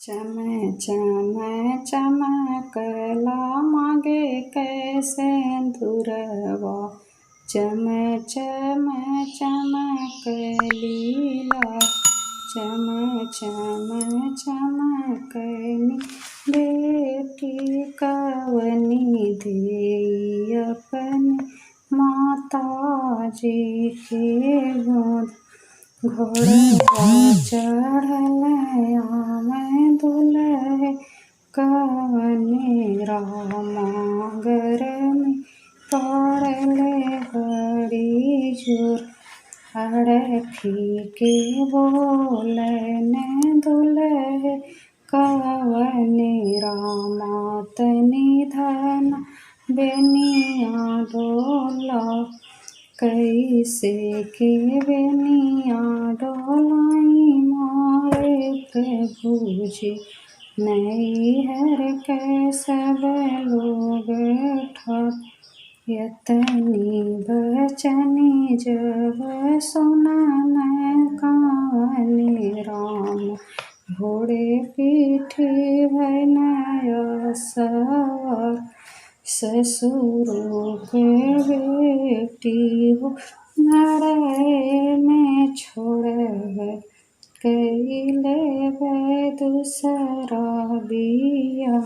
चम चम चमकला मागे कैसे धुरवा। चम चम चमकलीला। चम चम चमकनी बेटी कवनी देई अपनी माता जी के गोद। घोड़वा चढ़ल आमे दुल्हे कवने रामांगर में पड़ले बड़ी जोर। अड़खी के बोलने दुल्हे कवने रामा तनी धन बेनिया डोला। कैसे के बेनिया डोलाई मोरे प्रभु जी। नैहर के सब लोग ठग यतनी बचनी जब सुनन कवने राम। घोड़े पीठी भैनया सवार ससुरों के बेटी हो। नरए में छोड़े कैले दूसरा बिया।